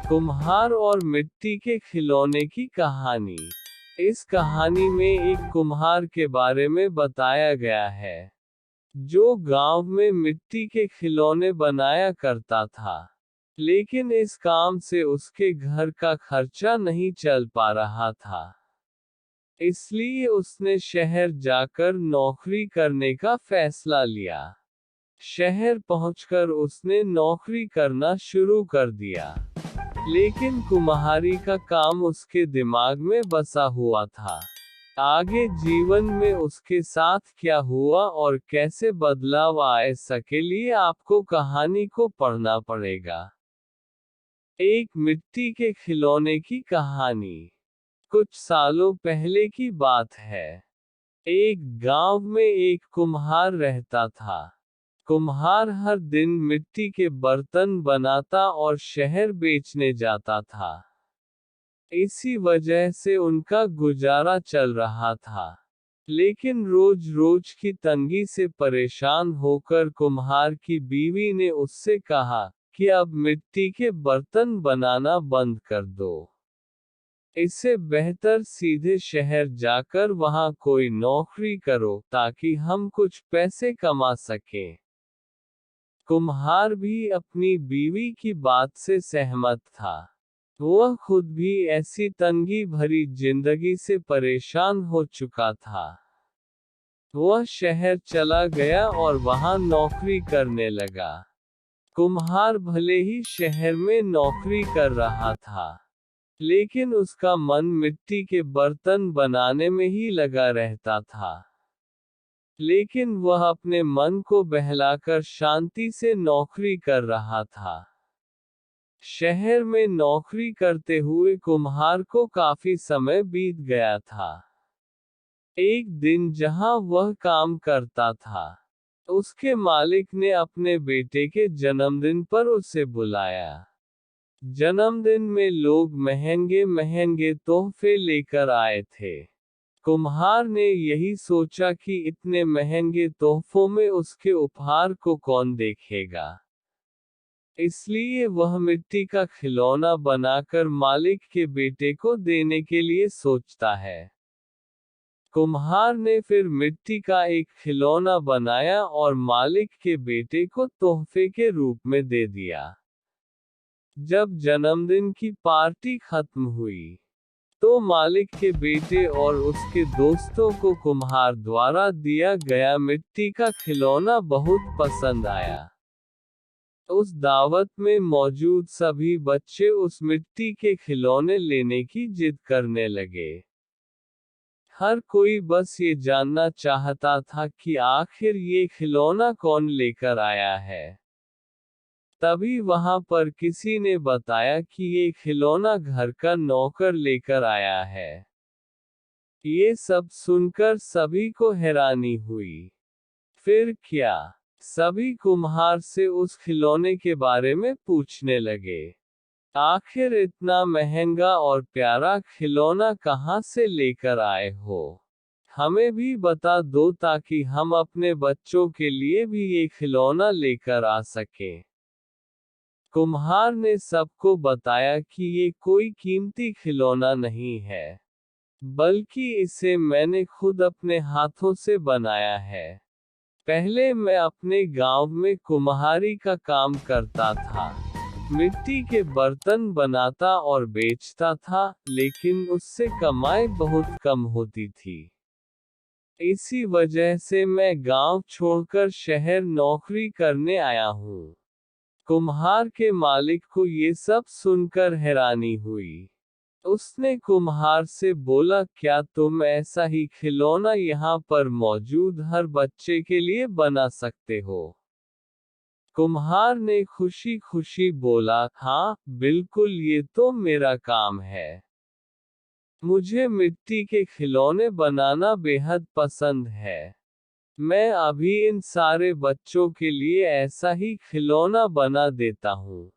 कुम्हार और मिट्टी के खिलौने की कहानी। इस कहानी में एक कुम्हार के बारे में बताया गया है, जो गांव में मिट्टी के खिलौने बनाया करता था। लेकिन इस काम से उसके घर का खर्चा नहीं चल पा रहा था। इसलिए उसने शहर जाकर नौकरी करने का फैसला लिया। शहर पहुंचकर उसने नौकरी करना शुरू कर दिया। लेकिन कुम्हारी का काम उसके दिमाग में बसा हुआ था। आगे जीवन में उसके साथ क्या हुआ और कैसे बदलाव आए, इसके लिए आपको कहानी को पढ़ना पड़ेगा। एक मिट्टी के खिलौने की कहानी। कुछ सालों पहले की बात है। एक गांव में एक कुम्हार रहता था। कुम्हार हर दिन मिट्टी के बर्तन बनाता और शहर बेचने जाता था। इसी वजह से उनका गुजारा चल रहा था। लेकिन रोज रोज की तंगी से परेशान होकर कुम्हार की बीवी ने उससे कहा कि अब मिट्टी के बर्तन बनाना बंद कर दो। इससे बेहतर सीधे शहर जाकर वहां कोई नौकरी करो, ताकि हम कुछ पैसे कमा सकें। कुम्हार भी अपनी बीवी की बात से सहमत था। वह खुद भी ऐसी तंगी भरी जिंदगी से परेशान हो चुका था। वह शहर चला गया और वहां नौकरी करने लगा। कुम्हार भले ही शहर में नौकरी कर रहा था, लेकिन उसका मन मिट्टी के बर्तन बनाने में ही लगा रहता था। लेकिन वह अपने मन को बहलाकर शांति से नौकरी कर रहा था। शहर में नौकरी करते हुए कुम्हार को काफी समय बीत गया था। एक दिन जहां वह काम करता था, उसके मालिक ने अपने बेटे के जन्मदिन पर उसे बुलाया। जन्मदिन में लोग महंगे महंगे तोहफे लेकर आए थे। कुम्हार ने यही सोचा कि इतने महंगे तोहफों में उसके उपहार को कौन देखेगा। इसलिए वह मिट्टी का खिलौना बनाकर मालिक के बेटे को देने के लिए सोचता है। कुम्हार ने फिर मिट्टी का एक खिलौना बनाया और मालिक के बेटे को तोहफे के रूप में दे दिया। जब जन्मदिन की पार्टी खत्म हुई, तो मालिक के बेटे और उसके दोस्तों को कुम्हार द्वारा दिया गया मिट्टी का खिलौना बहुत पसंद आया। उस दावत में मौजूद सभी बच्चे उस मिट्टी के खिलौने लेने की जिद करने लगे। हर कोई बस ये जानना चाहता था कि आखिर ये खिलौना कौन लेकर आया है। तभी वहां पर किसी ने बताया कि ये खिलौना घर का नौकर लेकर आया है। ये सब सुनकर सभी को हैरानी हुई। फिर क्या? सभी कुम्हार से उस खिलौने के बारे में पूछने लगे। आखिर इतना महंगा और प्यारा खिलौना कहाँ से लेकर आए हो? हमें भी बता दो, ताकि हम अपने बच्चों के लिए भी ये खिलौना लेकर आ सकें। कुम्हार ने सबको बताया कि ये कोई कीमती खिलौना नहीं है, बल्कि इसे मैंने खुद अपने हाथों से बनाया है। पहले मैं अपने गांव में कुम्हारी का काम करता था। मिट्टी के बर्तन बनाता और बेचता था, लेकिन उससे कमाई बहुत कम होती थी। इसी वजह से मैं गांव छोड़कर शहर नौकरी करने आया हूँ। कुम्हार के मालिक को ये सब सुनकर हैरानी हुई। उसने कुम्हार से बोला, क्या तुम ऐसा ही खिलौना यहाँ पर मौजूद हर बच्चे के लिए बना सकते हो? कुम्हार ने खुशी खुशी बोला, हाँ बिल्कुल, ये तो मेरा काम है। मुझे मिट्टी के खिलौने बनाना बेहद पसंद है। मैं अभी इन सारे बच्चों के लिए ऐसा ही खिलौना बना देता हूँ।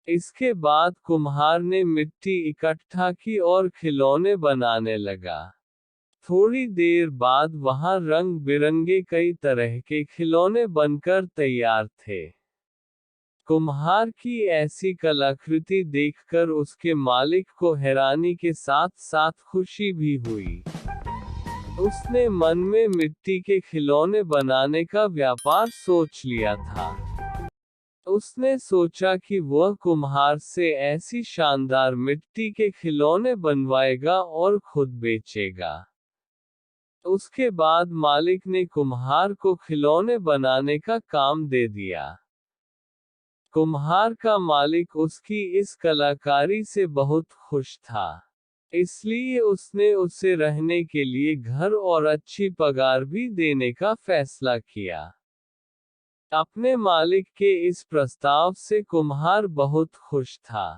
इसके बाद कुम्हार ने मिट्टी इकट्ठा की और खिलौने बनाने लगा। थोड़ी देर बाद वहां रंग बिरंगे कई तरह के खिलौने बनकर तैयार थे। कुम्हार की ऐसी कलाकृति देखकर उसके मालिक को हैरानी के साथ साथ खुशी भी हुई। उसने मन में मिट्टी के खिलौने बनाने का व्यापार सोच लिया था। उसने सोचा कि वह कुम्हार से ऐसी शानदार मिट्टी के खिलौने बनवाएगा और खुद बेचेगा। उसके बाद मालिक ने कुम्हार को खिलौने बनाने का काम दे दिया। कुम्हार का मालिक उसकी इस कलाकारी से बहुत खुश था, इसलिए उसने उसे रहने के लिए घर और अच्छी पगार भी देने का फैसला किया। अपने मालिक के इस प्रस्ताव से कुम्हार बहुत खुश था।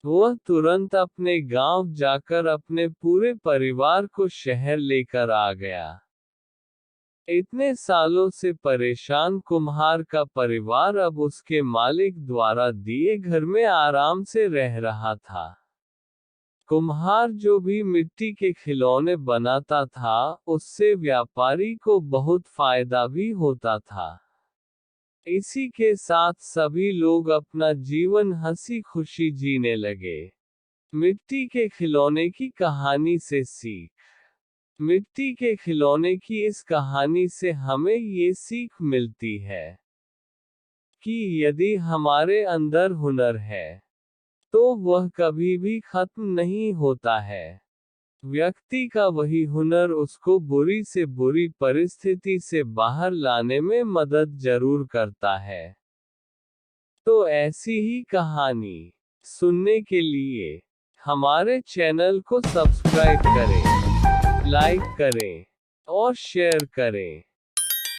वह तुरंत अपने गांव जाकर अपने पूरे परिवार को शहर लेकर आ गया। इतने सालों से परेशान कुम्हार का परिवार अब उसके मालिक द्वारा दिए घर में आराम से रह रहा था। कुम्हार जो भी मिट्टी के खिलौने बनाता था, उससे व्यापारी को बहुत फायदा भी होता था। इसी के साथ सभी लोग अपना जीवन हंसी खुशी जीने लगे। मिट्टी के खिलौने की कहानी से सीख। मिट्टी के खिलौने की इस कहानी से हमें ये सीख मिलती है कि यदि हमारे अंदर हुनर है, तो वह कभी भी खत्म नहीं होता है। व्यक्ति का वही हुनर उसको बुरी से बुरी परिस्थिति से बाहर लाने में मदद जरूर करता है। तो ऐसी ही कहानी सुनने के लिए हमारे चैनल को सब्सक्राइब करें, लाइक करें और शेयर करें।